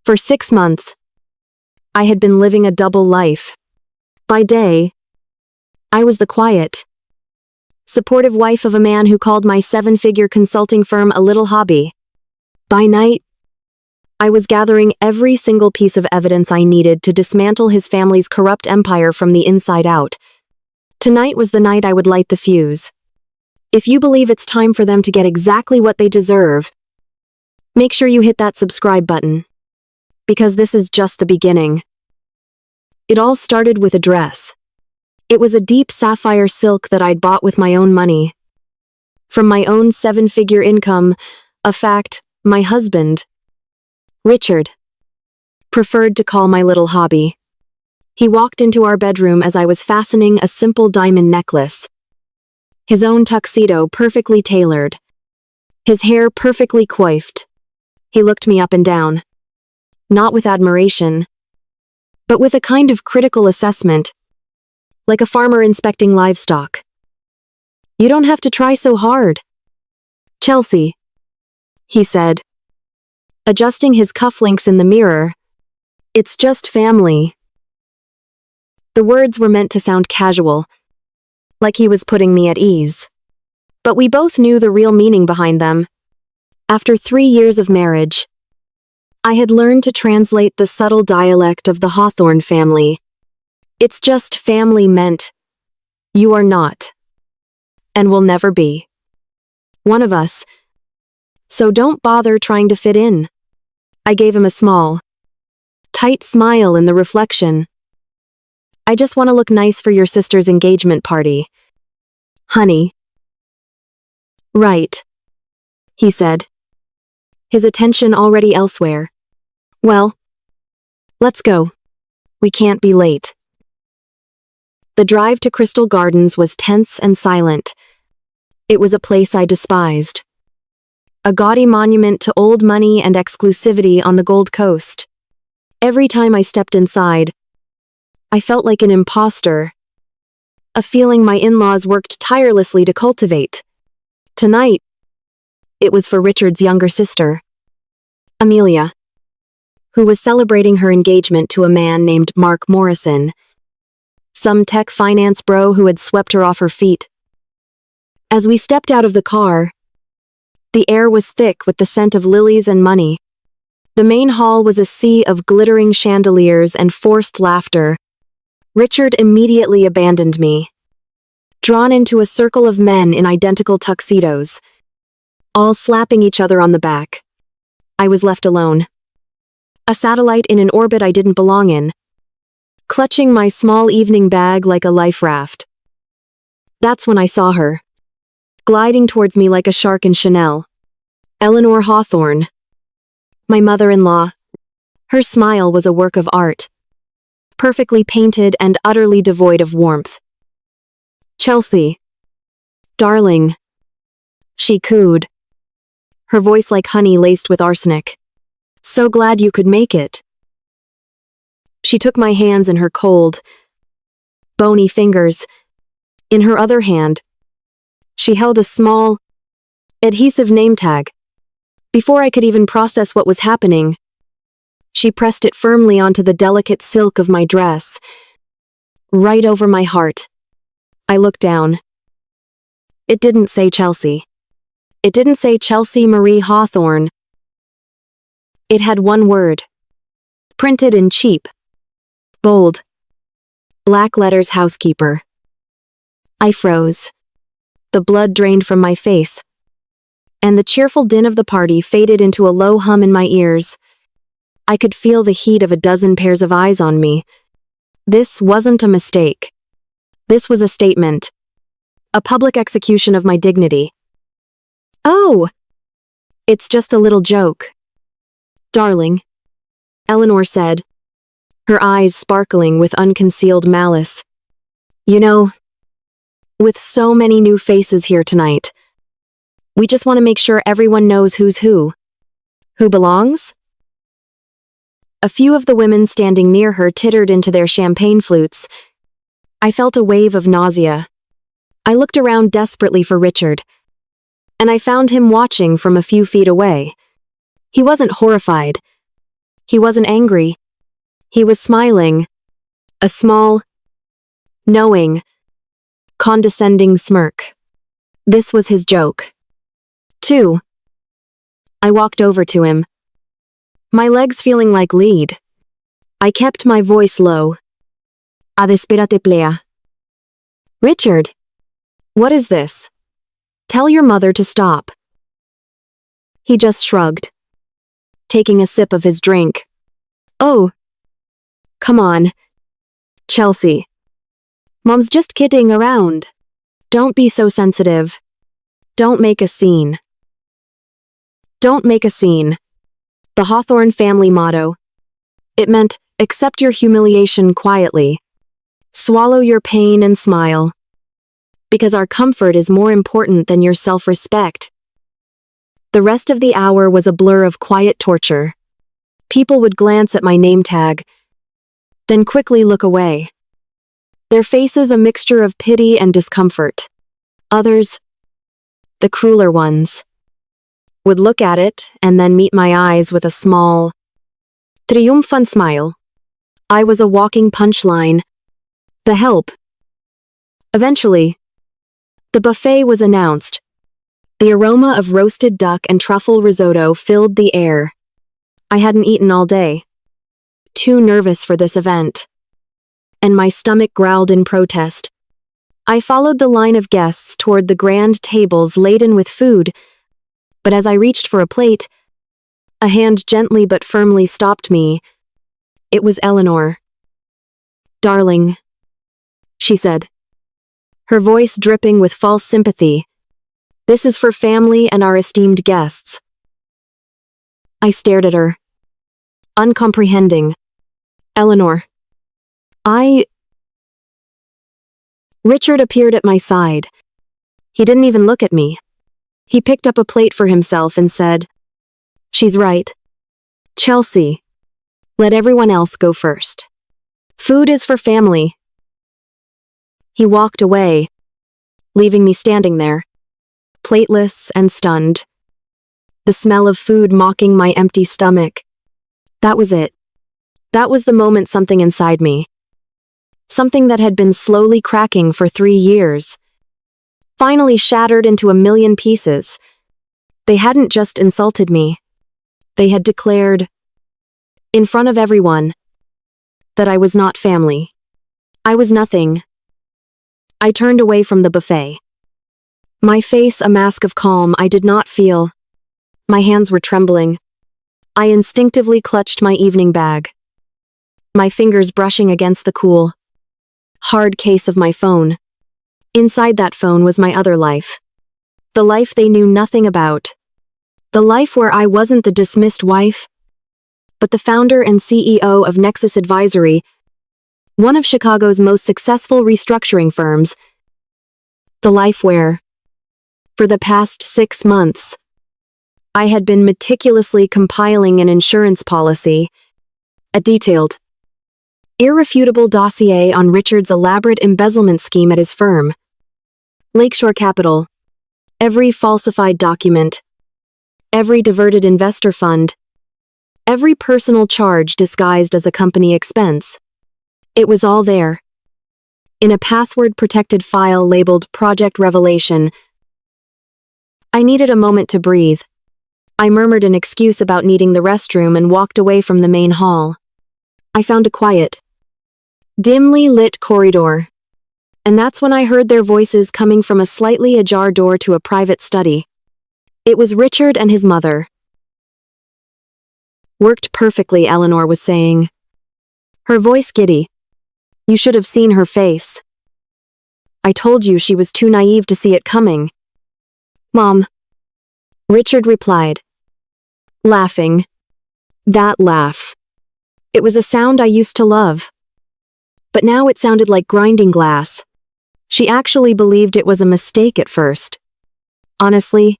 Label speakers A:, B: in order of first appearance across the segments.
A: For 6 months, I had been living a double life. By day, I was the quiet, supportive wife of a man who called my 7-figure consulting firm a little hobby. By night, I was gathering every single piece of evidence I needed to dismantle his family's corrupt empire from the inside out. Tonight was the night I would light the fuse. If you believe it's time for them to get exactly what they deserve, make sure you hit that subscribe button, because this is just the beginning. It all started with a dress. It was a deep sapphire silk that I'd bought with my own money. From my own 7-figure income, a fact my husband, Richard, preferred to call my little hobby. He walked into our bedroom as I was fastening a simple diamond necklace. His own tuxedo perfectly tailored. His hair perfectly coiffed. He looked me up and down. Not with admiration, but with a kind of critical assessment, like a farmer inspecting livestock. "You don't have to try so hard, Chelsea," he said, adjusting his cufflinks in the mirror. "It's just family." The words were meant to sound casual, like he was putting me at ease. But we both knew the real meaning behind them. After 3 years of marriage, I had learned to translate the subtle dialect of the Hawthorne family. It's just family meant, you are not, and will never be, one of us. So don't bother trying to fit in. I gave him a small, tight smile in the reflection. "I just want to look nice for your sister's engagement party, honey." "Right," he said, his attention already elsewhere. "Well, let's go. We can't be late." The drive to Crystal Gardens was tense and silent. It was a place I despised. A gaudy monument to old money and exclusivity on the Gold Coast. Every time I stepped inside, I felt like an imposter, a feeling my in-laws worked tirelessly to cultivate. Tonight, it was for Richard's younger sister, Amelia, who was celebrating her engagement to a man named Mark Morrison, some tech finance bro who had swept her off her feet. As we stepped out of the car, the air was thick with the scent of lilies and money. The main hall was a sea of glittering chandeliers and forced laughter. Richard immediately abandoned me, drawn into a circle of men in identical tuxedos, all slapping each other on the back. I was left alone, a satellite in an orbit I didn't belong in, clutching my small evening bag like a life raft. That's when I saw her, gliding towards me like a shark in Chanel. Eleanor Hawthorne, my mother-in-law. Her smile was a work of art, perfectly painted and utterly devoid of warmth. "Chelsea, darling," she cooed, her voice like honey laced with arsenic. "So glad you could make it." She took my hands in her cold, bony fingers. In her other hand, she held a small, adhesive name tag. Before I could even process what was happening, she pressed it firmly onto the delicate silk of my dress, right over my heart. I looked down. It didn't say Chelsea. It didn't say Chelsea Marie Hawthorne. It had one word, printed in cheap, bold, black letters: Housekeeper. I froze. The blood drained from my face, and the cheerful din of the party faded into a low hum in my ears. I could feel the heat of a dozen pairs of eyes on me. This wasn't a mistake. This was a statement. A public execution of my dignity. "Oh, it's just a little joke, darling," Eleanor said, her eyes sparkling with unconcealed malice. "You know, with so many new faces here tonight, we just want to make sure everyone knows who's who. Who belongs?" A few of the women standing near her tittered into their champagne flutes. I felt a wave of nausea. I looked around desperately for Richard, and I found him watching from a few feet away. He wasn't horrified, He wasn't angry. He was smiling. A small, knowing, condescending smirk. This was his joke. 2. I walked over to him. My legs feeling like lead. I kept my voice low. Adespérate plea. Richard. What is this? Tell your mother to stop. He just shrugged, taking a sip of his drink. Oh. Come on. Chelsea. Mom's just kidding around. Don't be so sensitive. Don't make a scene. Don't make a scene. The Hawthorne family motto. It meant, accept your humiliation quietly. Swallow your pain and smile. Because our comfort is more important than your self-respect. The rest of the hour was a blur of quiet torture. People would glance at my name tag, then quickly look away. Their faces a mixture of pity and discomfort. Others, the crueler ones, would look at it and then meet my eyes with a small, triumphant smile. I was a walking punchline. The help. Eventually, the buffet was announced. The aroma of roasted duck and truffle risotto filled the air. I hadn't eaten all day. Too nervous for this event. And my stomach growled in protest. I followed the line of guests toward the grand tables laden with food, but as I reached for a plate, a hand gently but firmly stopped me. It was Eleanor. Darling, she said, her voice dripping with false sympathy. This is for family and our esteemed guests. I stared at her, uncomprehending. Eleanor. Richard appeared at my side. He didn't even look at me. He picked up a plate for himself and said, She's right. Chelsea, let everyone else go first. Food is for family. He walked away, leaving me standing there, plateless and stunned. The smell of food mocking my empty stomach. That was it. That was the moment something inside me. Something that had been slowly cracking for 3 years. Finally shattered into a million pieces. They hadn't just insulted me. They had declared, in front of everyone, that I was not family. I was nothing. I turned away from the buffet. My face a mask of calm I did not feel. My hands were trembling. I instinctively clutched my evening bag. My fingers brushing against the cool, hard case of my phone. Inside that phone was my other life. The life they knew nothing about. The life where I wasn't the dismissed wife, but the founder and CEO of Nexus Advisory, one of Chicago's most successful restructuring firms. The life where, for the past 6 months, I had been meticulously compiling an insurance policy, a detailed, irrefutable dossier on Richard's elaborate embezzlement scheme at his firm. Lakeshore Capital. Every falsified document. Every diverted investor fund. Every personal charge disguised as a company expense. It was all there. In a password-protected file labeled Project Revelation. I needed a moment to breathe. I murmured an excuse about needing the restroom and walked away from the main hall. I found a quiet, dimly lit corridor. And that's when I heard their voices coming from a slightly ajar door to a private study. It was Richard and his mother. Worked perfectly, Eleanor was saying. Her voice giddy. You should have seen her face. I told you she was too naive to see it coming. Mom. Richard replied, laughing. That laugh. It was a sound I used to love. But now it sounded like grinding glass. She actually believed it was a mistake at first. Honestly,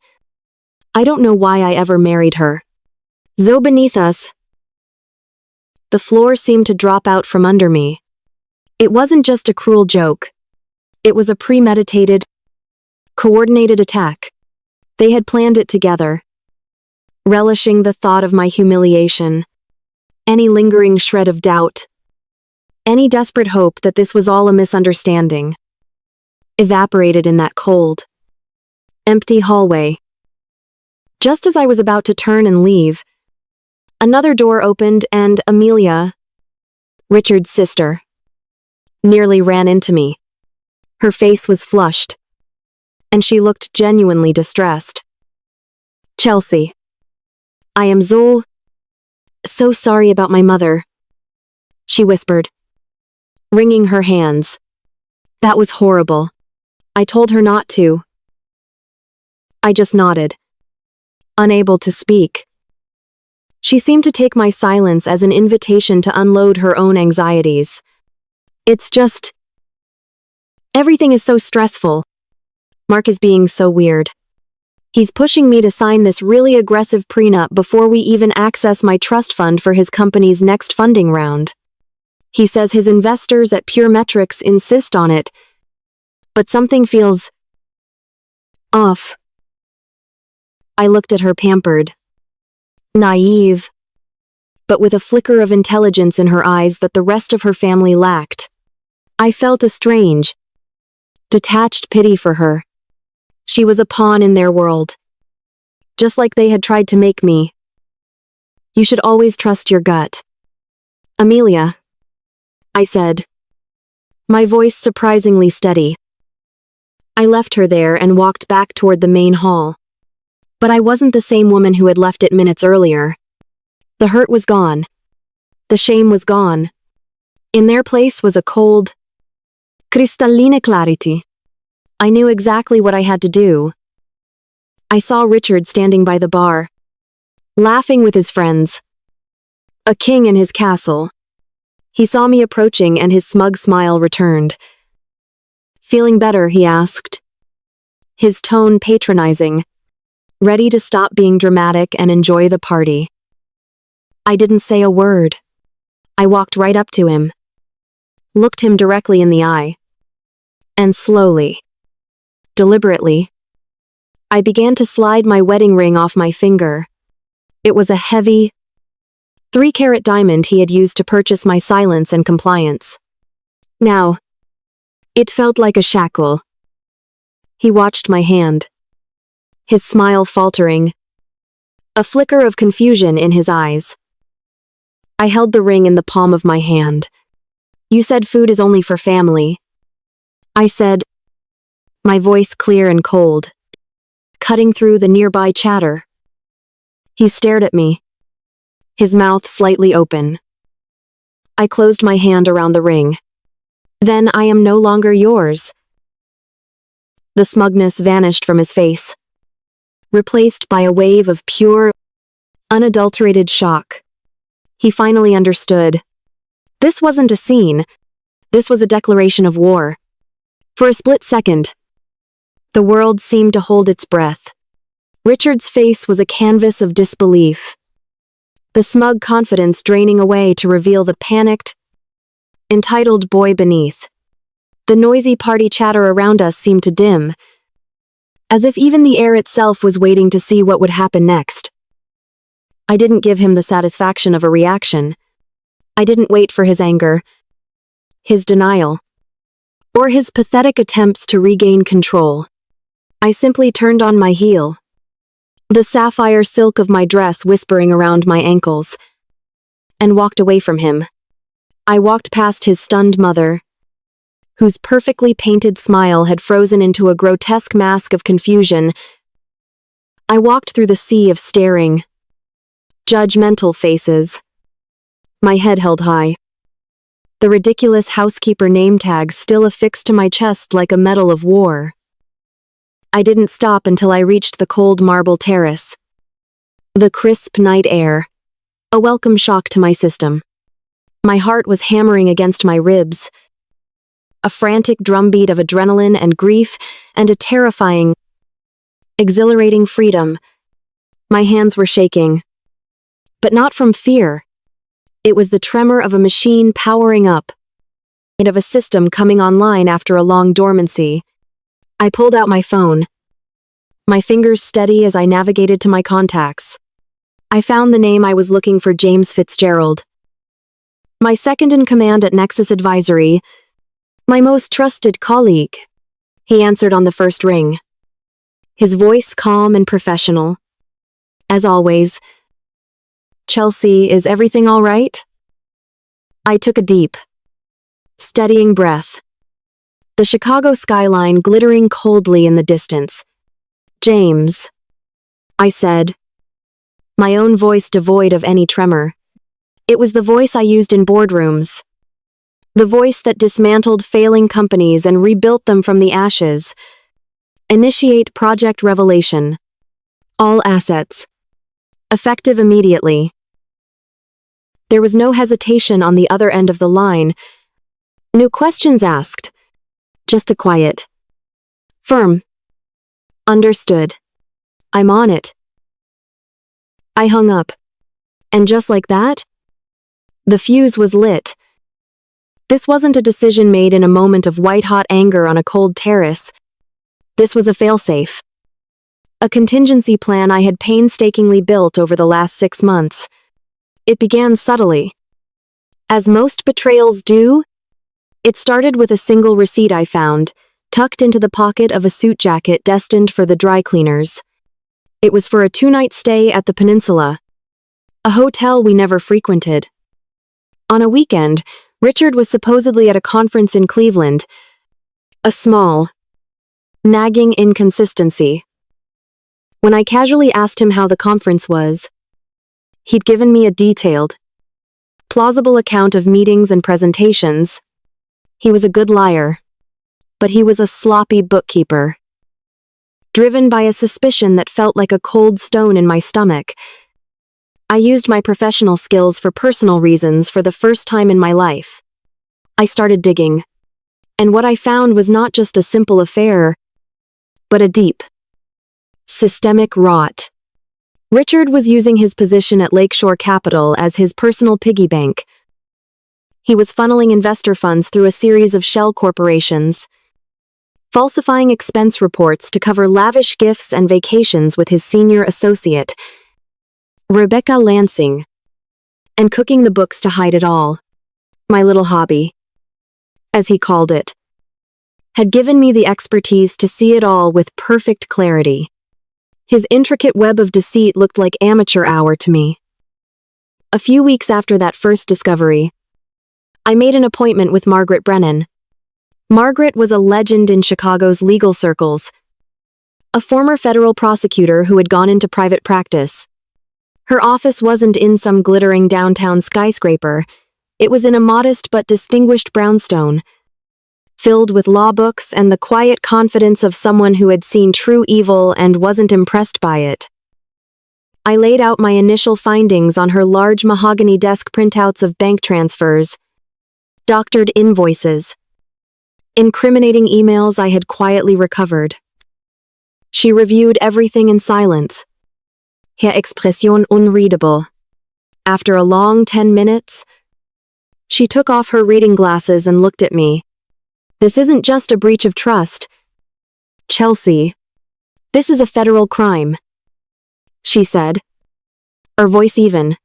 A: I don't know why I ever married her. So beneath us. The floor seemed to drop out from under me. It wasn't just a cruel joke. It was a premeditated, coordinated attack. They had planned it together, relishing the thought of my humiliation. Any lingering shred of doubt, any desperate hope that this was all a misunderstanding, evaporated in that cold, empty hallway. Just as I was about to turn and leave, another door opened and Amelia, Richard's sister, nearly ran into me. Her face was flushed, and she looked genuinely distressed. Chelsea, I am so sorry about my mother, she whispered, wringing her hands. That was horrible. I told her not to. I just nodded, unable to speak. She seemed to take my silence as an invitation to unload her own anxieties. It's just, everything is so stressful. Mark is being so weird. He's pushing me to sign this really aggressive prenup before we even access my trust fund for his company's next funding round. He says his investors at Pure Metrics insist on it, but something feels off. I looked at her pampered, naive, but with a flicker of intelligence in her eyes that the rest of her family lacked. I felt a strange, detached pity for her. She was a pawn in their world, just like they had tried to make me. You should always trust your gut. Amelia, I said, my voice surprisingly steady. I left her there and walked back toward the main hall. But I wasn't the same woman who had left it minutes earlier. The hurt was gone. The shame was gone. In their place was a cold, crystalline clarity. I knew exactly what I had to do. I saw Richard standing by the bar, laughing with his friends. A king in his castle. He saw me approaching and his smug smile returned. Feeling better, he asked, his tone patronizing, ready to stop being dramatic and enjoy the party. I didn't say a word. I walked right up to him, looked him directly in the eye, and slowly, deliberately, I began to slide my wedding ring off my finger. It was a heavy, 3-carat diamond he had used to purchase my silence and compliance. Now, it felt like a shackle. He watched my hand, his smile faltering, a flicker of confusion in his eyes. I held the ring in the palm of my hand. You said food is only for family. I said, my voice clear and cold, cutting through the nearby chatter. He stared at me, his mouth slightly open. I closed my hand around the ring. Then I am no longer yours. The smugness vanished from his face, replaced by a wave of pure, unadulterated shock. He finally understood. This wasn't a scene. This was a declaration of war. For a split second, the world seemed to hold its breath. Richard's face was a canvas of disbelief, the smug confidence draining away to reveal the panicked, entitled boy beneath. The noisy party chatter around us seemed to dim, as if even the air itself was waiting to see what would happen next. I didn't give him the satisfaction of a reaction. I didn't wait for his anger, his denial, or his pathetic attempts to regain control. I simply turned on my heel, the sapphire silk of my dress whispering around my ankles, and walked away from him. I walked past his stunned mother, whose perfectly painted smile had frozen into a grotesque mask of confusion. I walked through the sea of staring, judgmental faces, my head held high. The ridiculous housekeeper name tag still affixed to my chest like a medal of war. I didn't stop until I reached the cold marble terrace. The crisp night air, a welcome shock to my system. My heart was hammering against my ribs, a frantic drumbeat of adrenaline and grief, and a terrifying, exhilarating freedom. My hands were shaking, but not from fear. It was the tremor of a machine powering up, and of a system coming online after a long dormancy. I pulled out my phone, my fingers steady as I navigated to my contacts. I found the name I was looking for: James Fitzgerald. My second-in-command at Nexus Advisory. My most trusted colleague. He answered on the first ring. His voice calm and professional. As always. Chelsea, is everything all right? I took a deep, steadying breath. The Chicago skyline glittering coldly in the distance. James, I said, my own voice devoid of any tremor. It was the voice I used in boardrooms. The voice that dismantled failing companies and rebuilt them from the ashes. Initiate Project Revelation. All assets. Effective immediately. There was no hesitation on the other end of the line. No questions asked. Just a quiet, firm, understood. I'm on it. I hung up. And just like that, the fuse was lit. This wasn't a decision made in a moment of white-hot anger on a cold terrace. This was a failsafe. A contingency plan I had painstakingly built over the last 6 months. It began subtly. As most betrayals do, it started with a single receipt I found, tucked into the pocket of a suit jacket destined for the dry cleaners. It was for a 2-night stay at the Peninsula, a hotel we never frequented. On a weekend, Richard was supposedly at a conference in Cleveland. A small, nagging inconsistency. When I casually asked him how the conference was, he'd given me a detailed, plausible account of meetings and presentations. He was a good liar, but he was a sloppy bookkeeper. Driven by a suspicion that felt like a cold stone in my stomach, I used my professional skills for personal reasons for the first time in my life. I started digging, and what I found was not just a simple affair, but a deep, systemic rot. Richard was using his position at Lakeshore Capital as his personal piggy bank. He was funneling investor funds through a series of shell corporations, falsifying expense reports to cover lavish gifts and vacations with his senior associate, Rebecca Lansing, and cooking the books to hide it all. My little hobby, as he called it, had given me the expertise to see it all with perfect clarity. His intricate web of deceit looked like amateur hour to me. A few weeks after that first discovery, I made an appointment with Margaret Brennan. Margaret was a legend in Chicago's legal circles, a former federal prosecutor who had gone into private practice. Her office wasn't in some glittering downtown skyscraper. It was in a modest but distinguished brownstone, filled with law books and the quiet confidence of someone who had seen true evil and wasn't impressed by it. I laid out my initial findings on her large mahogany desk printouts of bank transfers, doctored invoices, incriminating emails I had quietly recovered. She reviewed everything in silence, her expression unreadable. After a long 10 minutes, she took off her reading glasses and looked at me. This isn't just a breach of trust, Chelsea. This is a federal crime, she said, her voice even.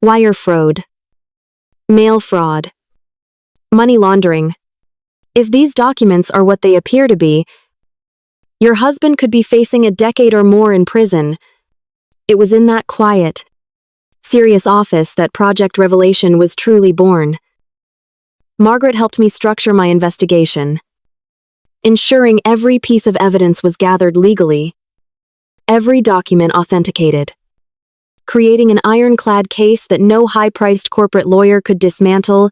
A: Wire fraud, mail fraud, money laundering. If these documents are what they appear to be, your husband could be facing a decade or more in prison. It was in that quiet, serious office that Project Revelation was truly born. Margaret helped me structure my investigation, ensuring every piece of evidence was gathered legally, every document authenticated, creating an ironclad case that no high-priced corporate lawyer could dismantle.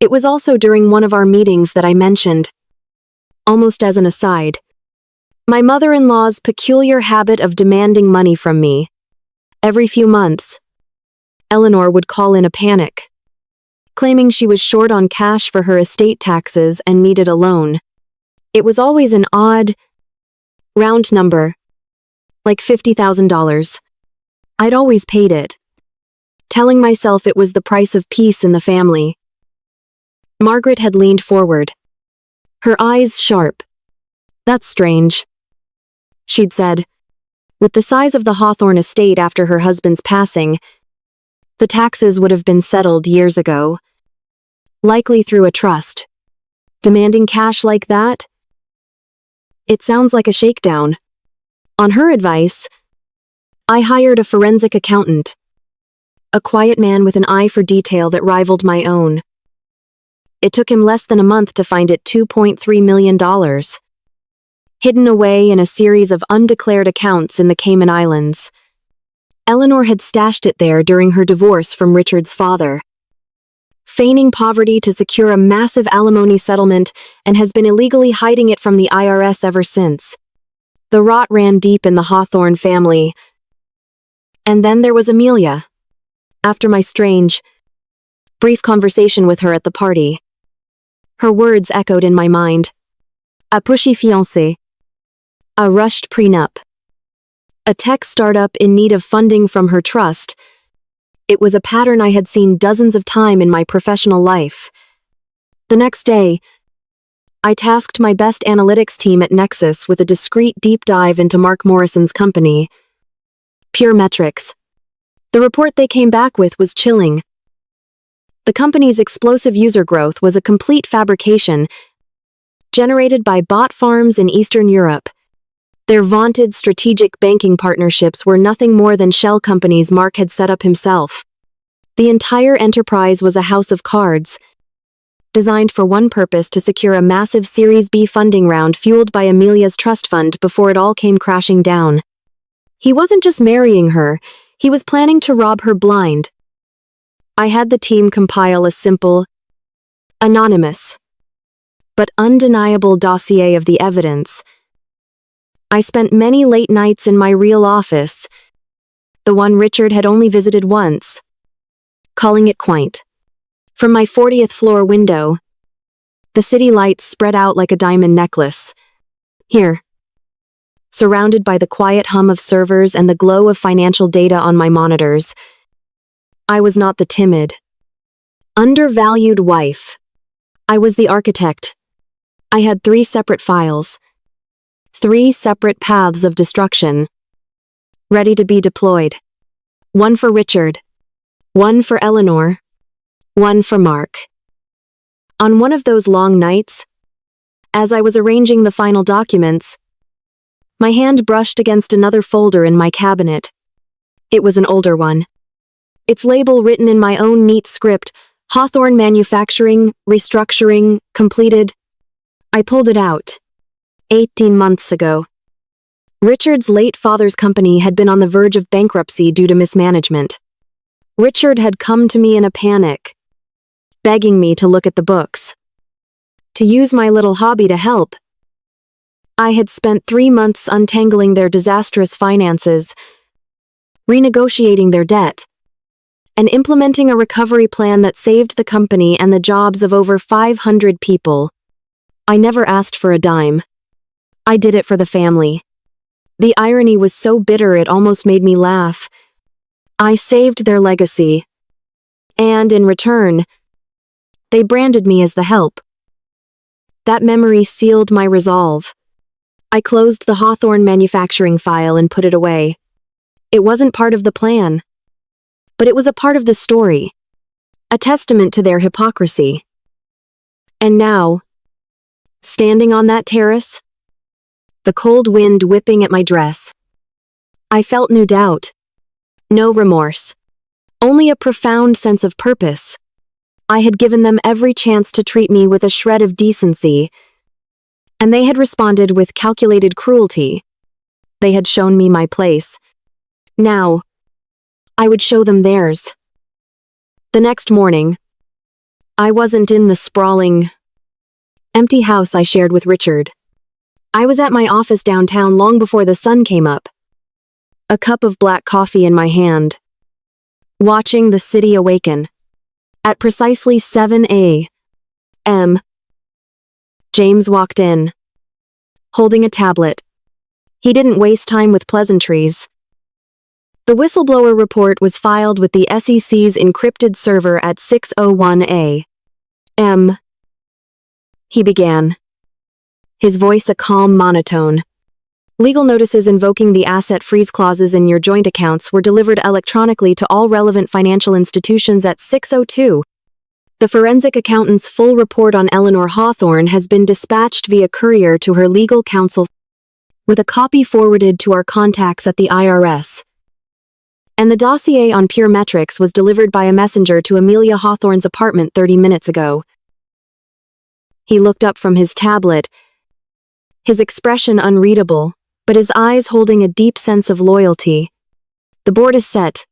A: It was also during one of our meetings that I mentioned, almost as an aside, my mother-in-law's peculiar habit of demanding money from me. Every few months, Eleanor would call in a panic, claiming she was short on cash for her estate taxes and needed a loan. It was always an odd, round number, like $50,000. I'd always paid it, telling myself it was the price of peace in the family. Margaret had leaned forward, her eyes sharp. That's strange, she'd said. With the size of the Hawthorne estate after her husband's passing, The taxes would have been settled years ago, likely through a trust. Demanding cash like that? It sounds like a shakedown. On her advice, I hired a forensic accountant, a quiet man with an eye for detail that rivaled my own. It took him less than a month to find it $2.3 million, hidden away in a series of undeclared accounts in the Cayman Islands. Eleanor had stashed it there during her divorce from Richard's father, feigning poverty to secure a massive alimony settlement, and has been illegally hiding it from the IRS ever since. The rot ran deep in the Hawthorne family. And then there was Amelia. After my strange, brief conversation with her at the party, her words echoed in my mind. A pushy fiancé. A rushed prenup. A tech startup in need of funding from her trust. It was a pattern I had seen dozens of times in my professional life. The next day, I tasked my best analytics team at Nexus with a discreet deep dive into Mark Morrison's company. Pure metrics. The report they came back with was chilling. The company's explosive user growth was a complete fabrication, generated by bot farms in Eastern Europe. Their vaunted strategic banking partnerships were nothing more than shell companies Mark had set up himself. The entire enterprise was a house of cards, designed for one purpose: to secure a massive Series B funding round fueled by Amelia's trust fund before it all came crashing down. He wasn't just marrying her, he was planning to rob her blind. I had the team compile a simple, anonymous, but undeniable dossier of the evidence. I spent many late nights in my real office, the one Richard had only visited once, calling it quaint. From my 40th floor window, the city lights spread out like a diamond necklace. Here, surrounded by the quiet hum of servers and the glow of financial data on my monitors, I was not the timid, undervalued wife. I was the architect. I had 3 separate files, 3 separate paths of destruction, ready to be deployed. One for Richard, one for Eleanor, one for Mark. On one of those long nights, as I was arranging the final documents, my hand brushed against another folder in my cabinet. It was an older one. Its label written in my own neat script: Hawthorne Manufacturing, Restructuring, Completed. I pulled it out. 18 months ago. Richard's late father's company had been on the verge of bankruptcy due to mismanagement. Richard had come to me in a panic, begging me to look at the books, to use my little hobby to help. I had spent 3 months untangling their disastrous finances, renegotiating their debt, and implementing a recovery plan that saved the company and the jobs of over 500 people. I never asked for a dime. I did it for the family. The irony was so bitter it almost made me laugh. I saved their legacy, and in return, they branded me as the help. That memory sealed my resolve. I closed the Hawthorne Manufacturing file and put it away. It wasn't part of the plan, but it was a part of the story, a testament to their hypocrisy. And now, standing on that terrace, the cold wind whipping at my dress, I felt no doubt, no remorse, only a profound sense of purpose. I had given them every chance to treat me with a shred of decency, and they had responded with calculated cruelty. They had shown me my place. Now, I would show them theirs. The next morning, I wasn't in the sprawling, empty house I shared with Richard. I was at my office downtown long before the sun came up, a cup of black coffee in my hand, watching the city awaken. At precisely 7 a.m., James walked in, holding a tablet. He didn't waste time with pleasantries. The whistleblower report was filed with the SEC's encrypted server at 6:01 a.m. He began, his voice a calm monotone. Legal notices invoking the asset freeze clauses in your joint accounts were delivered electronically to all relevant financial institutions at 6:02. The forensic accountant's full report on Eleanor Hawthorne has been dispatched via courier to her legal counsel, with a copy forwarded to our contacts at the IRS. And the dossier on Pure Metrics was delivered by a messenger to Amelia Hawthorne's apartment 30 minutes ago. He looked up from his tablet, his expression unreadable, but his eyes holding a deep sense of loyalty. The board is set.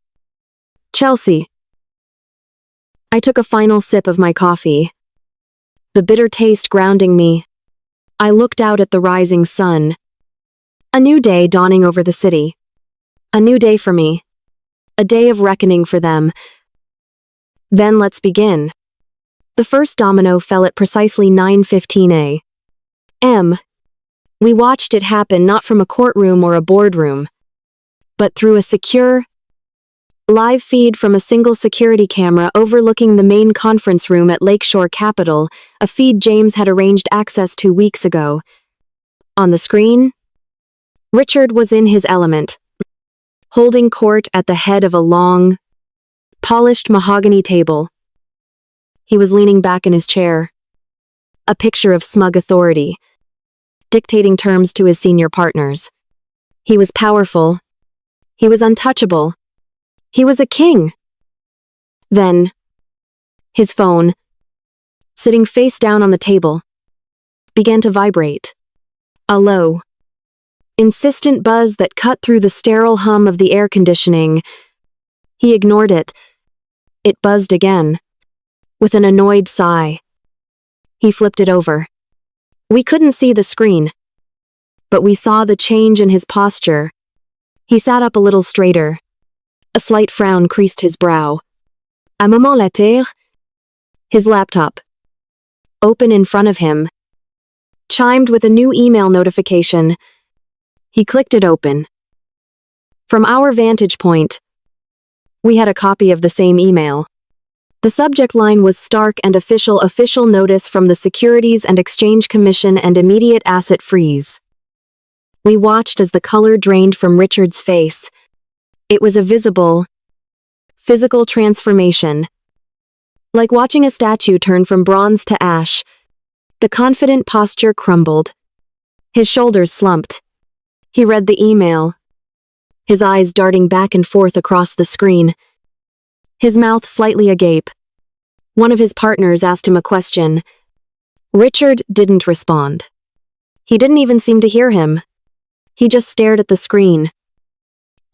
A: Chelsea. I took a final sip of my coffee, the bitter taste grounding me. I looked out at the rising sun. A new day dawning over the city. A new day for me. A day of reckoning for them. Then let's begin. The first domino fell at precisely 9:15 a.m. We watched it happen not from a courtroom or a boardroom, but through a secure, live feed from a single security camera overlooking the main conference room at Lakeshore Capitol, a feed James had arranged access to weeks ago. On the screen, Richard was in his element, holding court at the head of a long, polished mahogany table. He was leaning back in his chair, a picture of smug authority, dictating terms to his senior partners. He was powerful. He was untouchable. He was a king. Then, his phone, sitting face down on the table, began to vibrate. A low, insistent buzz that cut through the sterile hum of the air conditioning. He ignored it. It buzzed again, with an annoyed sigh. He flipped it over. We couldn't see the screen, but we saw the change in his posture. He sat up a little straighter. A slight frown creased his brow. Un moment later, his laptop, open in front of him, chimed with a new email notification. He clicked it open. From our vantage point, we had a copy of the same email. The subject line was stark and official notice from the Securities and Exchange Commission and immediate asset freeze. We watched as the color drained from Richard's face. It was a visible, physical transformation. Like watching a statue turn from bronze to ash, the confident posture crumbled. His shoulders slumped. He read the email, his eyes darting back and forth across the screen, his mouth slightly agape. One of his partners asked him a question. Richard didn't respond. He didn't even seem to hear him. He just stared at the screen.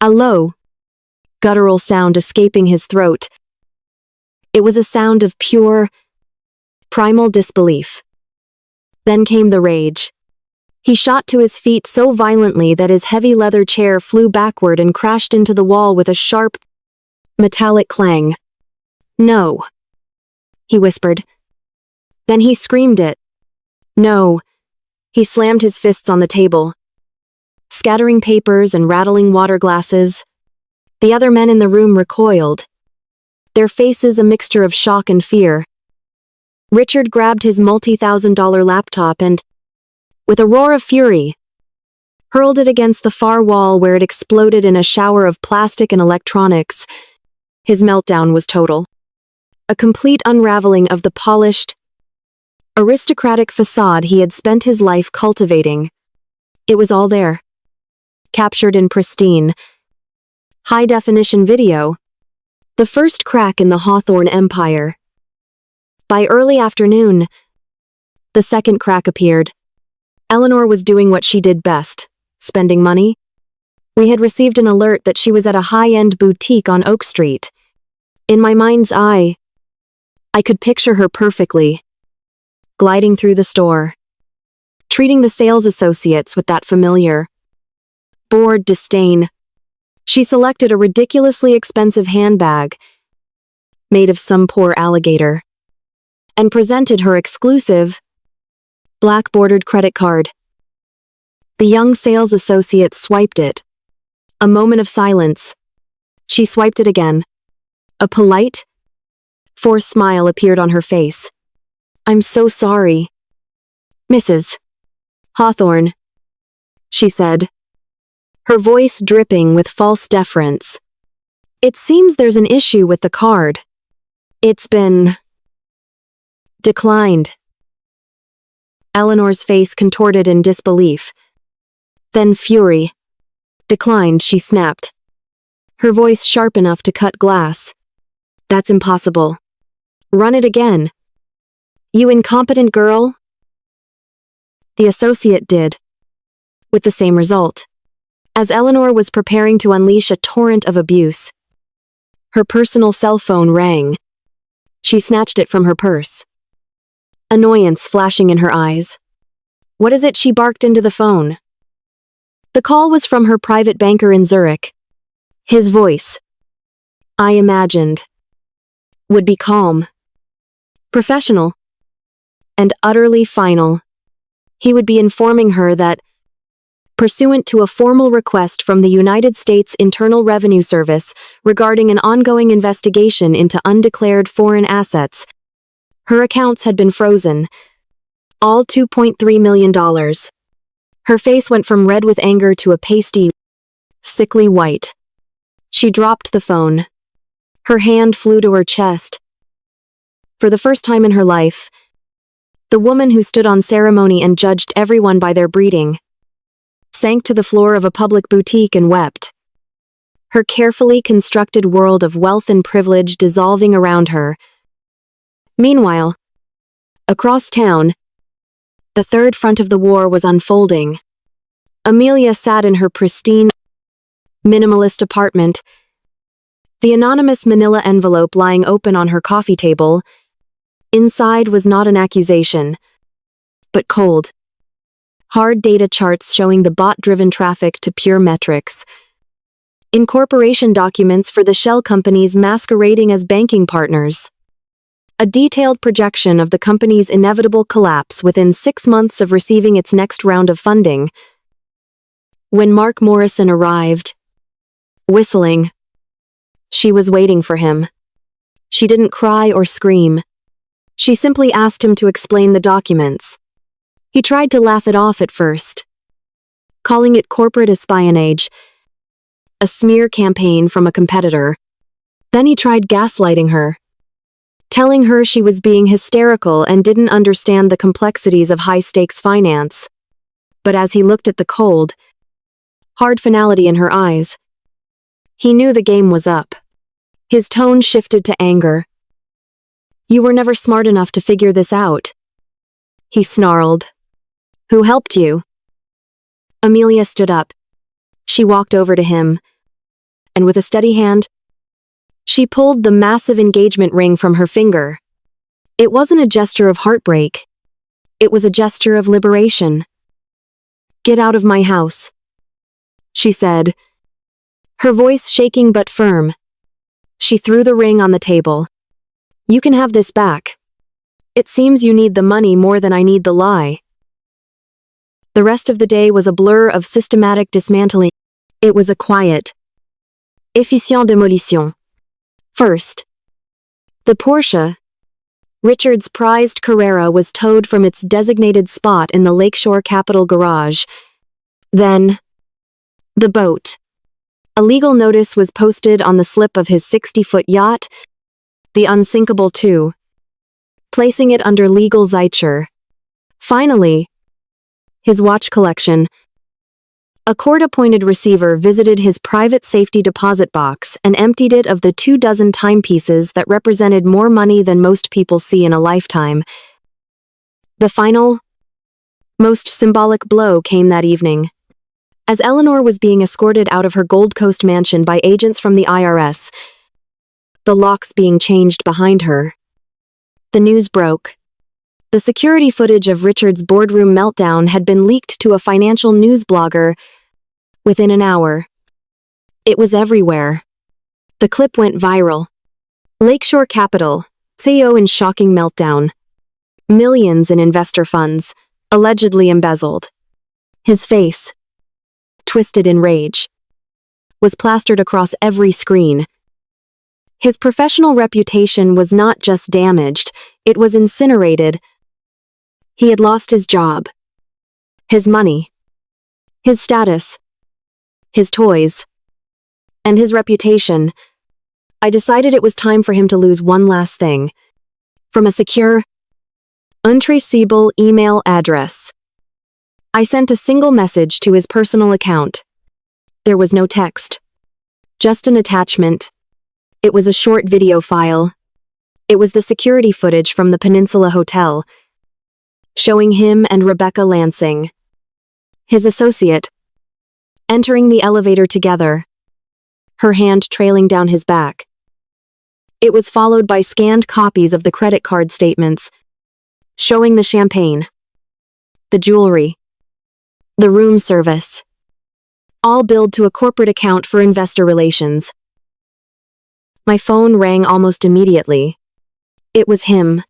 A: A low, guttural sound escaping his throat. It was a sound of pure, primal disbelief. Then came the rage. He shot to his feet so violently that his heavy leather chair flew backward and crashed into the wall with a sharp, metallic clang. No, he whispered. Then he screamed it. No. He slammed his fists on the table, scattering papers and rattling water glasses. The other men in the room recoiled, their faces a mixture of shock and fear. Richard grabbed his multi-$1,000 laptop and, with a roar of fury, hurled it against the far wall where it exploded in a shower of plastic and electronics. His meltdown was total. A complete unraveling of the polished, aristocratic facade he had spent his life cultivating. It was all there, captured in pristine, high-definition video, the first crack in the Hawthorne empire. By early afternoon, the second crack appeared. Eleanor was doing what she did best, spending money. We had received an alert that she was at a high-end boutique on Oak Street. In my mind's eye, I could picture her perfectly, gliding through the store, treating the sales associates with that familiar, bored disdain. She selected a ridiculously expensive handbag, made of some poor alligator, and presented her exclusive, black-bordered credit card. The young sales associate swiped it. A moment of silence. She swiped it again. A polite, forced smile appeared on her face. I'm so sorry. Mrs. Hawthorne, she said, her voice dripping with false deference. It seems there's an issue with the card. It's been declined. Eleanor's face contorted in disbelief. Then fury. Declined, she snapped. Her voice sharp enough to cut glass. That's impossible. Run it again. You incompetent girl? The associate did. With the same result. As Eleanor was preparing to unleash a torrent of abuse, her personal cell phone rang. She snatched it from her purse. Annoyance flashing in her eyes. What is it? She barked into the phone. The call was from her private banker in Zurich. His voice, I imagined, would be calm, professional, and utterly final. He would be informing her that, pursuant to a formal request from the United States Internal Revenue Service regarding an ongoing investigation into undeclared foreign assets, her accounts had been frozen, all $2.3 million. Her face went from red with anger to a pasty, sickly white. She dropped the phone. Her hand flew to her chest. For the first time in her life, the woman who stood on ceremony and judged everyone by their breeding sank to the floor of a public boutique and wept. Her carefully constructed world of wealth and privilege dissolving around her. Meanwhile, across town, the third front of the war was unfolding. Amelia sat in her pristine, minimalist apartment, the anonymous manila envelope lying open on her coffee table. Inside was not an accusation, but cold, hard data charts showing the bot-driven traffic to pure metrics. Incorporation documents for the shell companies masquerading as banking partners. A detailed projection of the company's inevitable collapse within 6 months of receiving its next round of funding. When Mark Morrison arrived, whistling, she was waiting for him. She didn't cry or scream. She simply asked him to explain the documents. He tried to laugh it off at first, calling it corporate espionage, a smear campaign from a competitor. Then he tried gaslighting her, telling her she was being hysterical and didn't understand the complexities of high-stakes finance. But as he looked at the cold, hard finality in her eyes, he knew the game was up. His tone shifted to anger. You were never smart enough to figure this out, he snarled. Who helped you? Amelia stood up. She walked over to him, and with a steady hand, she pulled the massive engagement ring from her finger. It wasn't a gesture of heartbreak. It was a gesture of liberation. Get out of my house, she said, her voice shaking but firm. She threw the ring on the table. You can have this back. It seems you need the money more than I need the lie. The rest of the day was a blur of systematic dismantling. It was a quiet, efficient demolition. First, the Porsche, Richard's prized Carrera, was towed from its designated spot in the Lakeshore Capital garage. Then, the boat. A legal notice was posted on the slip of his 60-foot yacht, the Unsinkable 2, placing it under legal Zeicher. Finally, his watch collection. A court-appointed receiver visited his private safety deposit box and emptied it of the 24 timepieces that represented more money than most people see in a lifetime. The final, most symbolic blow came that evening. As Eleanor was being escorted out of her Gold Coast mansion by agents from the IRS, the locks being changed behind her, the news broke. The security footage of Richard's boardroom meltdown had been leaked to a financial news blogger within an hour. It was everywhere. The clip went viral. Lakeshore Capital, CEO in shocking meltdown. Millions in investor funds, allegedly embezzled. His face, twisted in rage, was plastered across every screen. His professional reputation was not just damaged, it was incinerated. He had lost his job, his money, his status, his toys, and his reputation, I decided it was time for him to lose one last thing. From a secure, untraceable email address, I sent a single message to his personal account. There was no text, just an attachment. It was a short video file. It was the security footage from the Peninsula Hotel, showing him and Rebecca Lansing, his associate, entering the elevator together, her hand trailing down his back. It was followed by scanned copies of the credit card statements, showing the champagne, the jewelry, the room service, all billed to a corporate account for investor relations. My phone rang almost immediately. It was him.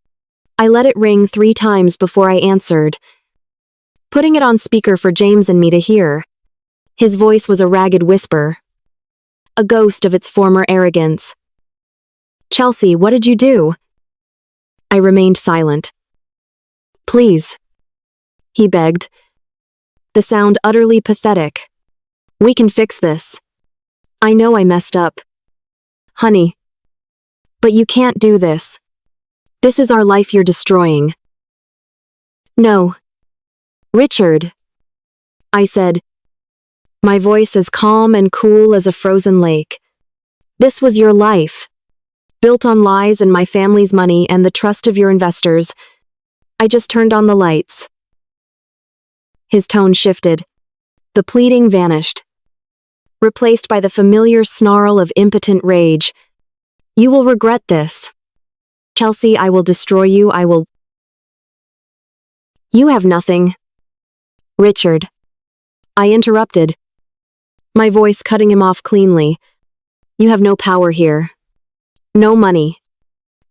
A: I let it ring 3 times before I answered, putting it on speaker for James and me to hear. His voice was a ragged whisper, a ghost of its former arrogance. "Chelsea, what did you do?" I remained silent. "Please," he begged, the sound utterly pathetic. "We can fix this. I know I messed up. Honey. But you can't do this. This is our life you're destroying." "No. Richard," I said, my voice as calm and cool as a frozen lake. "This was your life, built on lies and my family's money and the trust of your investors. I just turned on the lights." His tone shifted. The pleading vanished, replaced by the familiar snarl of impotent rage. "You will regret this. Chelsea, I will destroy you, I will—" "You have nothing." "Richard," I interrupted, my voice cutting him off cleanly. "You have no power here. No money.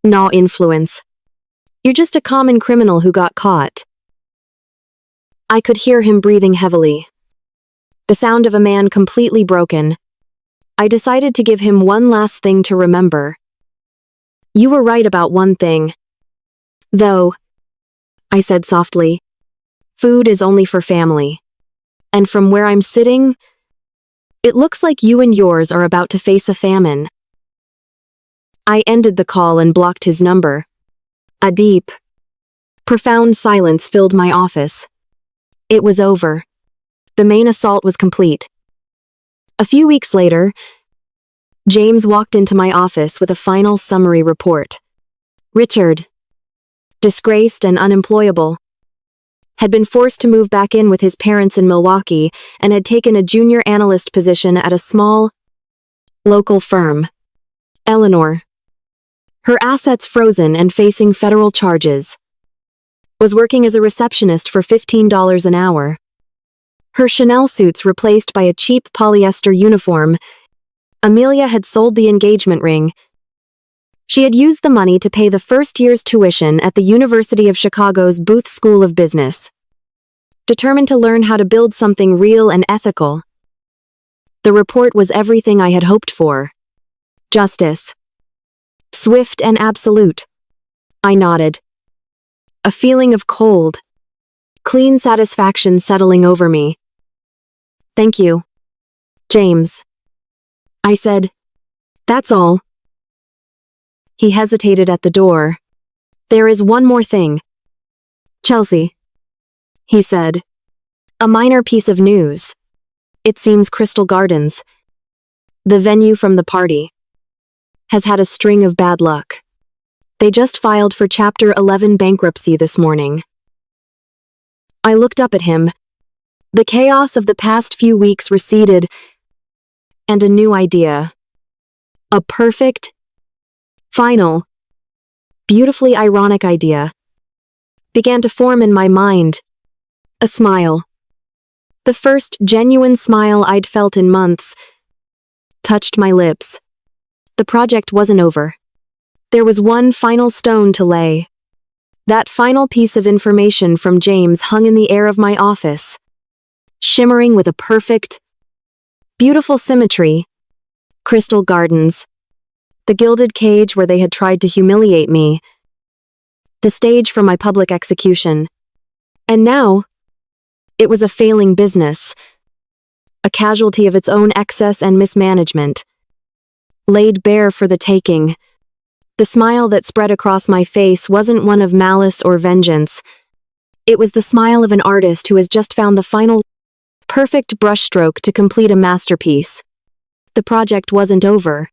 A: No influence. You're just a common criminal who got caught." I could hear him breathing heavily, the sound of a man completely broken. I decided to give him one last thing to remember. "You were right about one thing. Though," I said softly, "food is only for family. And from where I'm sitting, it looks like you and yours are about to face a famine." I ended the call and blocked his number. A deep, profound silence filled my office. It was over. The main assault was complete. A few weeks later, James walked into my office with a final summary report. Richard, disgraced and unemployable, had been forced to move back in with his parents in Milwaukee and had taken a junior analyst position at a small, local firm. Eleanor, her assets frozen and facing federal charges, was working as a receptionist for $15 an hour. Her Chanel suits replaced by a cheap polyester uniform. Amelia had sold the engagement ring. She had used the money to pay the first year's tuition at the University of Chicago's Booth School of Business, determined to learn how to build something real and ethical. The report was everything I had hoped for. Justice. Swift and absolute. I nodded, a feeling of cold, clean satisfaction settling over me. "Thank you, James," I said. "That's all." He hesitated at the door. "There is one more thing." "Chelsea," he said. "A minor piece of news. It seems Crystal Gardens, the venue from the party, has had a string of bad luck. They just filed for Chapter 11 bankruptcy this morning." I looked up at him. The chaos of the past few weeks receded, and a new idea, a perfect, final, beautifully ironic idea, began to form in my mind. A smile, the first genuine smile I'd felt in months, touched my lips. The project wasn't over. There was one final stone to lay. That final piece of information from James hung in the air of my office, shimmering with a perfect, beautiful symmetry. Crystal Gardens, the gilded cage where they had tried to humiliate me, the stage for my public execution. And now, it was a failing business, a casualty of its own excess and mismanagement, laid bare for the taking. The smile that spread across my face wasn't one of malice or vengeance. It was the smile of an artist who has just found the final, perfect brushstroke to complete a masterpiece. The project wasn't over.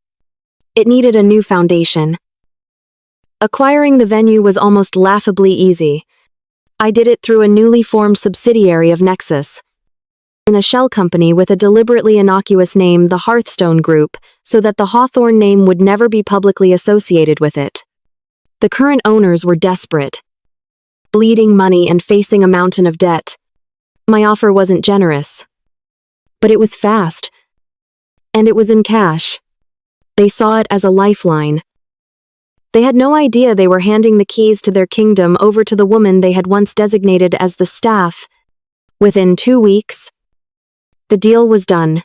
A: It needed a new foundation. Acquiring the venue was almost laughably easy. I did it through a newly formed subsidiary of Nexus, in a shell company with a deliberately innocuous name, the Hearthstone Group, so that the Hawthorne name would never be publicly associated with it. The current owners were desperate, bleeding money and facing a mountain of debt. My offer wasn't generous, but it was fast, and it was in cash. They saw it as a lifeline. They had no idea they were handing the keys to their kingdom over to the woman they had once designated as the staff. Within 2 weeks, the deal was done.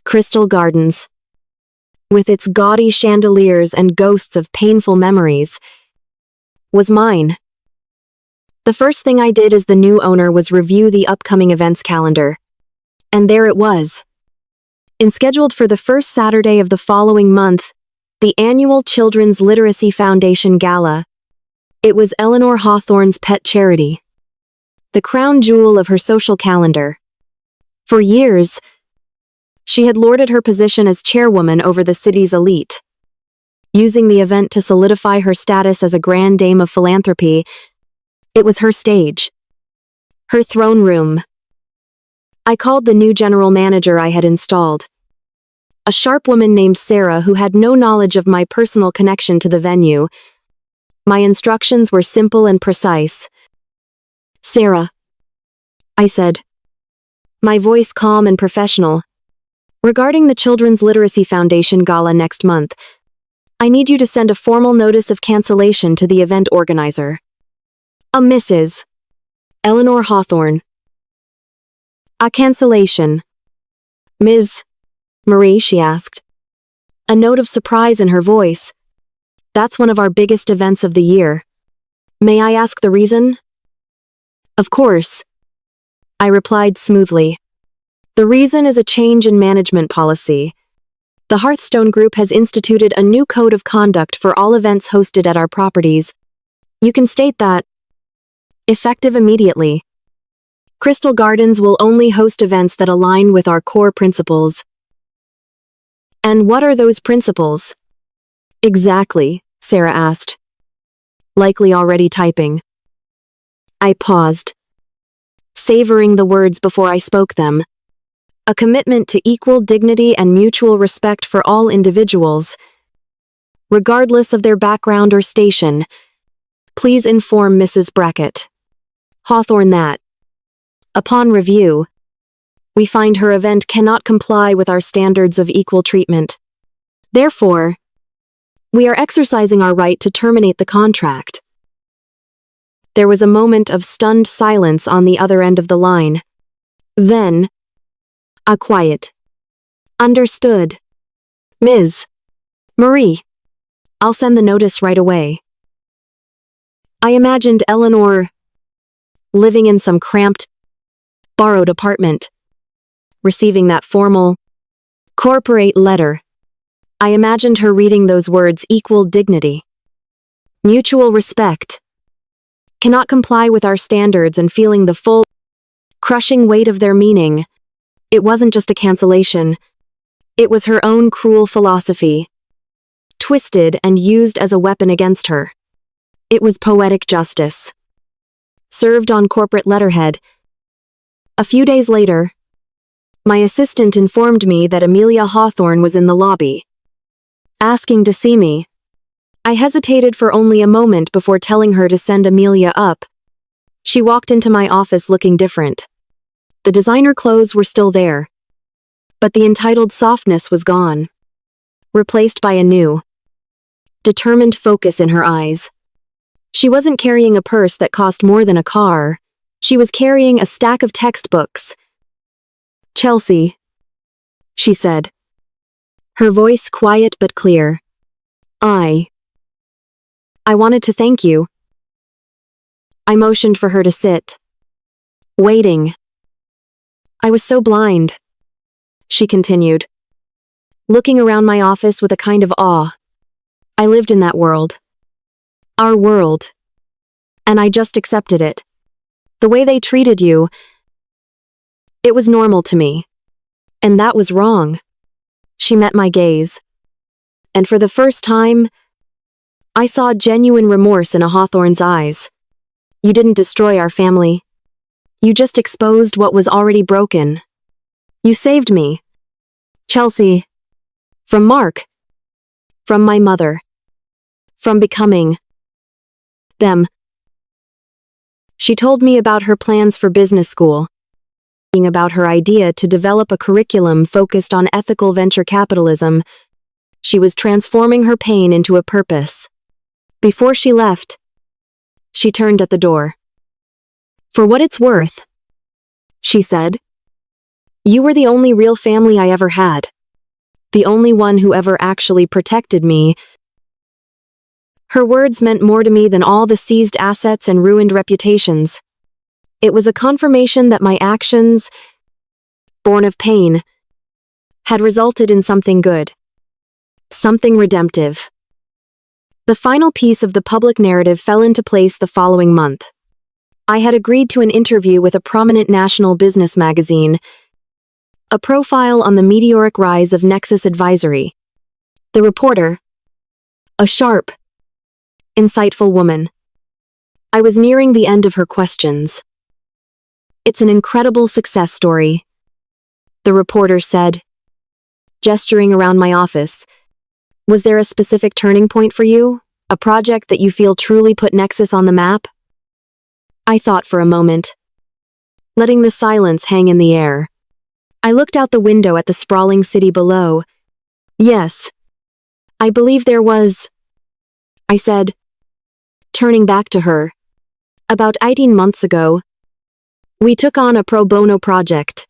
A: Crystal Gardens, with its gaudy chandeliers and ghosts of painful memories, was mine. The first thing I did as the new owner was review the upcoming events calendar. And there it was. Scheduled for the first Saturday of the following month, the annual Children's Literacy Foundation Gala. It was Eleanor Hawthorne's pet charity, the crown jewel of her social calendar. For years, she had lorded her position as chairwoman over the city's elite, using the event to solidify her status as a grand dame of philanthropy. It was her stage, her throne room. I called the new general manager I had installed, a sharp woman named Sarah who had no knowledge of my personal connection to the venue. My instructions were simple and precise. "Sarah," I said, my voice calm and professional, "regarding the Children's Literacy Foundation Gala next month, I need you to send a formal notice of cancellation to the event organizer. A Mrs. Eleanor Hawthorne. A cancellation. Ms. Marie," she asked, a note of surprise in her voice. "That's one of our biggest events of the year. May I ask the reason?" "Of course," I replied smoothly. "The reason is a change in management policy. The Hearthstone Group has instituted a new code of conduct for all events hosted at our properties. You can state that, effective immediately, Crystal Gardens will only host events that align with our core principles." "And what are those principles?" "Exactly?" Sarah asked, likely already typing. I paused, savoring the words before I spoke them. A commitment to equal dignity and mutual respect for all individuals, regardless of their background or station. Please inform Mrs. Brackett Hawthorne that, upon review, we find her event cannot comply with our standards of equal treatment. Therefore, we are exercising our right to terminate the contract. There was a moment of stunned silence on the other end of the line. Then, a quiet, "Understood. Ms. Marie, I'll send the notice right away." I imagined Eleanor living in some cramped, borrowed apartment, receiving that formal, corporate letter. I imagined her reading those words: equal dignity, mutual respect, cannot comply with our standards, and feeling the full, crushing weight of their meaning. It wasn't just a cancellation. It was her own cruel philosophy, twisted and used as a weapon against her. It was poetic justice, served on corporate letterhead. A few days later, my assistant informed me that Amelia Hawthorne was in the lobby, asking to see me. I hesitated for only a moment before telling her to send Amelia up. She walked into my office looking different. The designer clothes were still there, but the entitled softness was gone, replaced by a new, determined focus in her eyes. She wasn't carrying a purse that cost more than a car. She was carrying a stack of textbooks. "Chelsea," she said, her voice quiet but clear. I wanted to thank you." I motioned for her to sit, waiting. I was so blind. she continued, looking around my office with a kind of awe. I lived in that world. Our world. And I just accepted it. The way they treated you, it was normal to me. And that was wrong. She met my gaze. And for the first time, I saw genuine remorse in a Hawthorne's eyes. You didn't destroy our family. You just exposed what was already broken. You saved me. Chelsea. From Mark. From my mother. From becoming them. She told me about her plans for business school, about her idea to develop a curriculum focused on ethical venture capitalism. She was transforming her pain into a purpose. Before she left, she turned at the door. For what it's worth, she said, you were the only real family I ever had. The only one who ever actually protected me. Her words meant more to me than all the seized assets and ruined reputations. It was a confirmation that my actions, born of pain, had resulted in something good. Something redemptive. The final piece of the public narrative fell into place the following month. I had agreed to an interview with a prominent national business magazine, a profile on the meteoric rise of Nexus Advisory. The reporter, a sharp, insightful woman. I was nearing the end of her questions. It's an incredible success story, the reporter said, gesturing around my office. Was there a specific turning point for you? A project that you feel truly put Nexus on the map? I thought for a moment, letting the silence hang in the air. I looked out the window at the sprawling city below. Yes, I believe there was, I said, turning back to her. About 18 months ago, we took on a pro bono project.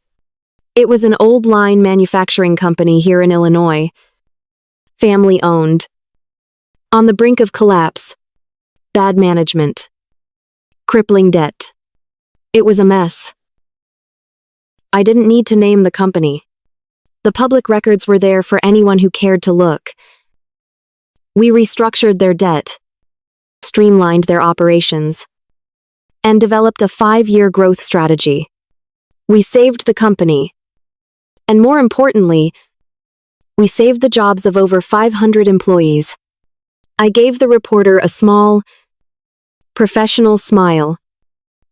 A: It was an old line manufacturing company here in Illinois. Family owned. On the brink of collapse. Bad management. Crippling debt. It was a mess. I didn't need to name the company. The public records were there for anyone who cared to look. We restructured their debt, streamlined their operations, and developed a 5-year growth strategy. We saved the company. And more importantly, we saved the jobs of over 500 employees. I gave the reporter a small, professional smile.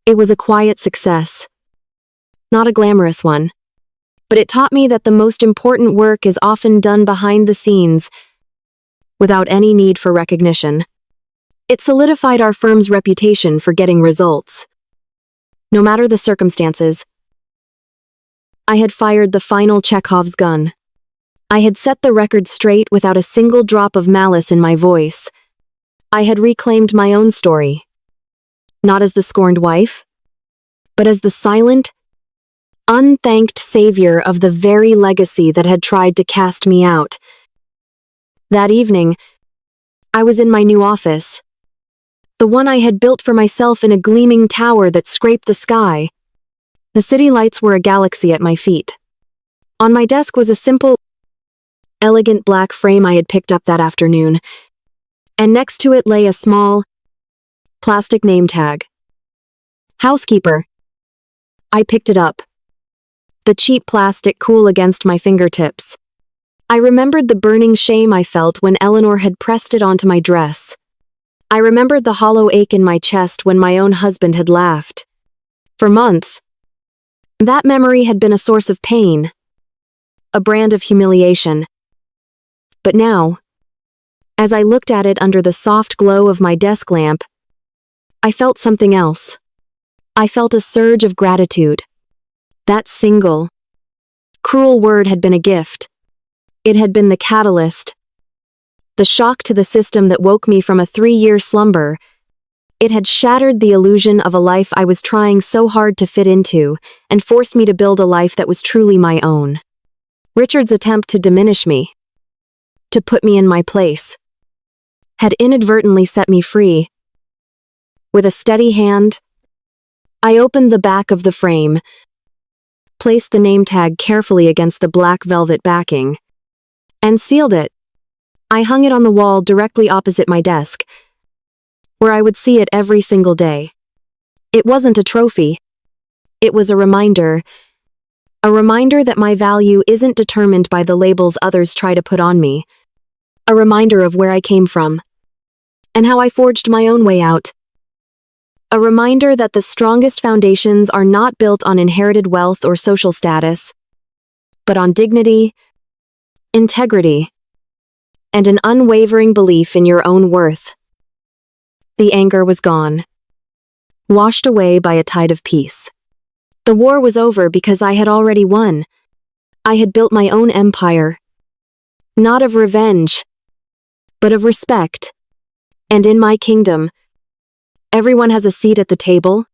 A: It was a quiet success. Not a glamorous one. But it taught me that the most important work is often done behind the scenes, without any need for recognition. It solidified our firm's reputation for getting results. No matter the circumstances, I had fired the final Chekhov's gun. I had set the record straight without a single drop of malice in my voice. I had reclaimed my own story. Not as the scorned wife, but as the silent, unthanked savior of the very legacy that had tried to cast me out. That evening, I was in my new office. The one I had built for myself in a gleaming tower that scraped the sky. The city lights were a galaxy at my feet. On my desk was a simple, elegant black frame I had picked up that afternoon, and next to it lay a small, plastic name tag. Housekeeper. I picked it up. The cheap plastic cool against my fingertips. I remembered the burning shame I felt when Eleanor had pressed it onto my dress. I remembered the hollow ache in my chest when my own husband had laughed. For months, that memory had been a source of pain, a brand of humiliation. But now, as I looked at it under the soft glow of my desk lamp, I felt something else. I felt a surge of gratitude. That single, cruel word had been a gift. It had been the catalyst, the shock to the system that woke me from a 3-year slumber. It had shattered the illusion of a life I was trying so hard to fit into, and forced me to build a life that was truly my own. Richard's attempt to diminish me, to put me in my place, had inadvertently set me free. With a steady hand, I opened the back of the frame, placed the name tag carefully against the black velvet backing, and sealed it. I hung it on the wall directly opposite my desk, where I would see it every single day. It wasn't a trophy. It was a reminder that my value isn't determined by the labels others try to put on me. A reminder of where I came from, and how I forged my own way out. A reminder that the strongest foundations are not built on inherited wealth or social status, but on dignity, integrity, and an unwavering belief in your own worth. The anger was gone, washed away by a tide of peace. The war was over because I had already won. I had built my own empire, not of revenge, but of respect. And in my kingdom, everyone has a seat at the table,